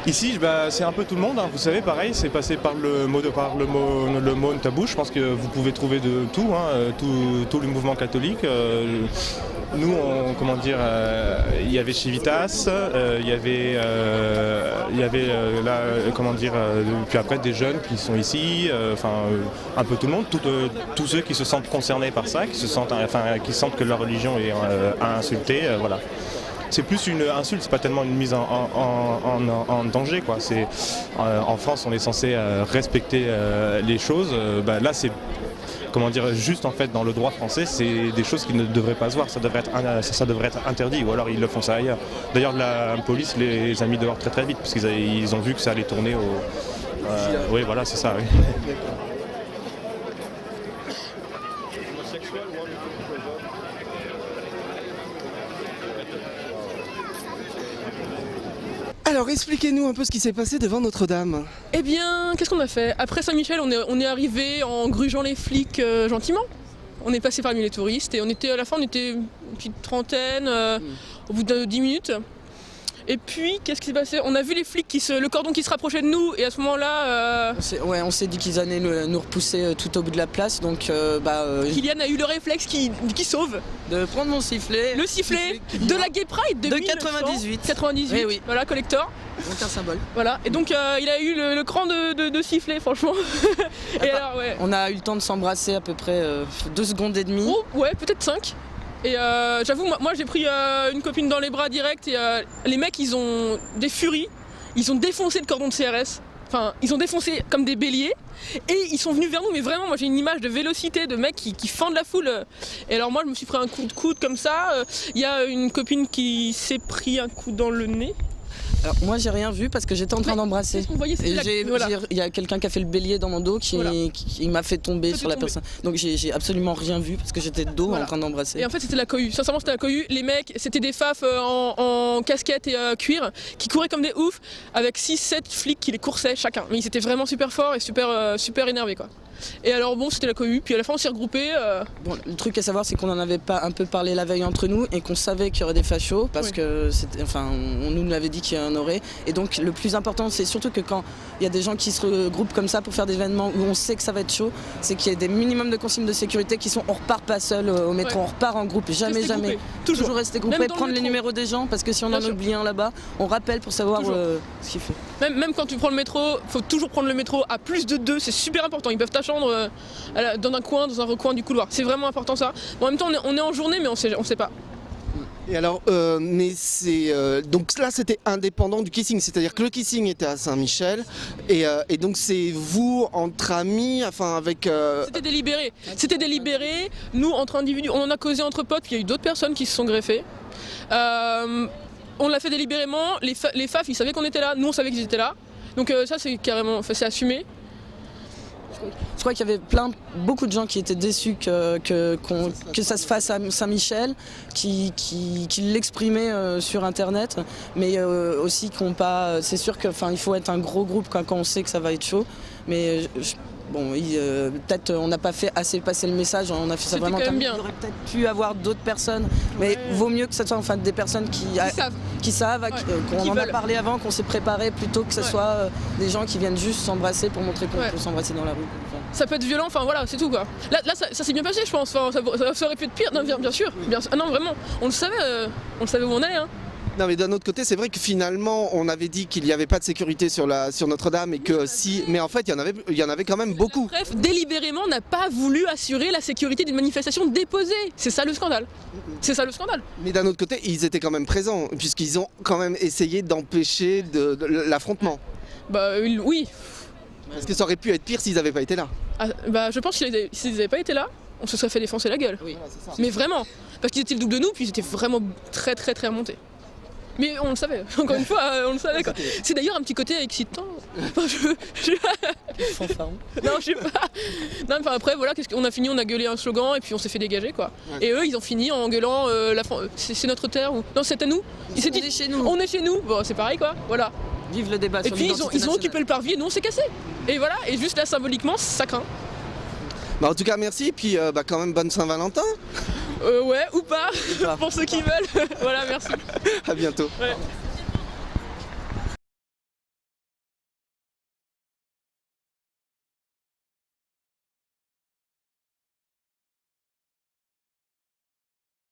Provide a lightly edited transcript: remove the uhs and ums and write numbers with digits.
Ici, c'est un peu tout le monde, hein. Vous savez, pareil, c'est passé par le mot tabou. Je pense que vous pouvez trouver de tout, hein, tout le mouvement catholique. Nous, il y avait Civitas, il y avait là, puis après des jeunes qui sont ici, un peu tout le monde, tous ceux qui se sentent concernés par ça, qui sentent que leur religion est insultée, voilà. C'est plus une insulte, c'est pas tellement une mise en danger, quoi. En France, on est censé respecter les choses. Là, c'est juste en fait dans le droit français, c'est des choses qui ne devraient pas se voir. Ça devrait être interdit, ou alors ils le font ça ailleurs. D'ailleurs, la police les a mis dehors très vite parce qu'ils ont vu que ça allait tourner au. Oui, voilà, c'est ça. Oui. Alors expliquez-nous un peu ce qui s'est passé devant Notre-Dame. Eh bien, qu'est-ce qu'on a fait? Après Saint-Michel, on est arrivé en grugeant les flics gentiment. On est passé parmi les touristes et à la fin on était une petite trentaine au bout de 10 minutes. Et puis, qu'est-ce qui s'est passé? On a vu les flics, le cordon qui se rapprochait de nous, et à ce moment-là... on s'est dit qu'ils allaient nous repousser tout au bout de la place, donc... Kylian a eu le réflexe qui sauve. De prendre mon sifflet. Le sifflet de la Gay Pride de 98. 98, oui. Voilà, collector. Donc un symbole. Voilà, et donc il a eu le cran de sifflet, franchement. Et alors, ouais. On a eu le temps de s'embrasser à peu près 2 secondes et demie. Oh, ouais, peut-être 5. Et j'avoue, moi j'ai pris une copine dans les bras direct et les mecs ils ont des furies, ils ont défoncé le cordon de CRS, enfin ils ont défoncé comme des béliers et ils sont venus vers nous, mais vraiment moi j'ai une image de vélocité, de mecs qui fendent la foule. Et alors moi je me suis pris un coup de coude comme ça, il y a une copine qui s'est pris un coup dans le nez. Alors moi j'ai rien vu parce que j'étais en train d'embrasser. Il y a quelqu'un qui a fait le bélier dans mon dos qui m'a fait tomber sur la personne. Donc j'ai absolument rien vu parce que j'étais de dos en train d'embrasser. Et en fait c'était la cohue, sincèrement c'était la cohue. Les mecs c'était des fafs en casquette et cuir qui couraient comme des oufs avec 6-7 flics qui les coursaient chacun. Mais ils étaient vraiment super forts et super énervés quoi. Et alors bon c'était la cohue, puis à la fin on s'est regroupés. Bon, le truc à savoir c'est qu'on en avait pas un peu parlé la veille entre nous et qu'on savait qu'il y aurait des fachos parce que on nous l'avait dit qu'il y en aurait. Et donc le plus important c'est surtout que quand il y a des gens qui se regroupent comme ça pour faire des événements où on sait que ça va être chaud, c'est qu'il y ait des minimums de consignes de sécurité qui sont on repart pas seul au métro, on repart en groupe, jamais. Toujours rester groupé, prendre les numéros des gens parce que si on en oublie un là-bas, on rappelle pour savoir ce qu'il fait. Même quand tu prends le métro, faut toujours prendre le métro à plus de 2, c'est super important. Ils peuvent t'attendre dans un coin, dans un recoin du couloir. C'est vraiment important ça. Bon, en même temps, on est en journée, mais on sait pas. Et alors, donc là c'était indépendant du kissing, c'est-à-dire que le kissing était à Saint-Michel et donc c'est vous entre amis, avec... C'était délibéré, nous entre individus, on en a causé entre potes, puis il y a eu d'autres personnes qui se sont greffées. On l'a fait délibérément, les FAF ils savaient qu'on était là, nous on savait qu'ils étaient là, donc ça c'est carrément, c'est assumé. Je crois qu'il y avait beaucoup de gens qui étaient déçus que ça se fasse à Saint-Michel, qui l'exprimaient sur internet, mais aussi qu'on pas. C'est sûr qu'il faut être un gros groupe quand on sait que ça va être chaud, mais peut-être on n'a pas fait assez passer le message, on a fait ça vraiment bien. Il aurait peut-être pu avoir d'autres personnes, mais vaut mieux que ce soit des personnes qui savent, qu'on en a parlé avant, qu'on s'est préparé, plutôt que ce soit des gens qui viennent juste s'embrasser pour montrer qu'on peut s'embrasser dans la rue. Ça peut être violent, c'est tout quoi. Là ça s'est bien passé je pense, ça aurait pu être pire, non, bien sûr. Ah non vraiment, on le savait où on allait hein. Non mais d'un autre côté c'est vrai que finalement on avait dit qu'il n'y avait pas de sécurité sur Notre-Dame et que mais en fait il y en avait quand même beaucoup. Bref, délibérément on n'a pas voulu assurer la sécurité d'une manifestation déposée, c'est ça le scandale. Mais d'un autre côté ils étaient quand même présents puisqu'ils ont quand même essayé d'empêcher de l'affrontement. Oui. Parce que ça aurait pu être pire s'ils n'avaient pas été là. Je pense que s'ils n'avaient pas été là, on se serait fait défoncer la gueule. Oui. Mais vraiment, parce qu'ils étaient le double de nous, puis ils étaient vraiment très très très remontés. Mais on le savait, encore une fois, on le savait quoi. C'est d'ailleurs un petit côté excitant. Enfin, Fanfaron. Non, je sais pas. Non, enfin, après, voilà, on a fini, on a gueulé un slogan et puis on s'est fait dégager quoi. Et eux, ils ont fini en gueulant c'est notre terre ou non, c'est à nous. On est chez nous. On est chez nous. Bon, c'est pareil quoi. Voilà. Vive le débat. Et puis ils ont occupé le parvis et nous on s'est cassé. Et voilà. Et juste là, symboliquement, ça craint. Bah, en tout cas, merci. Puis quand même, bonne Saint-Valentin. Ouais, ou pas, pour ceux qui veulent. Voilà, merci. À bientôt. Ouais.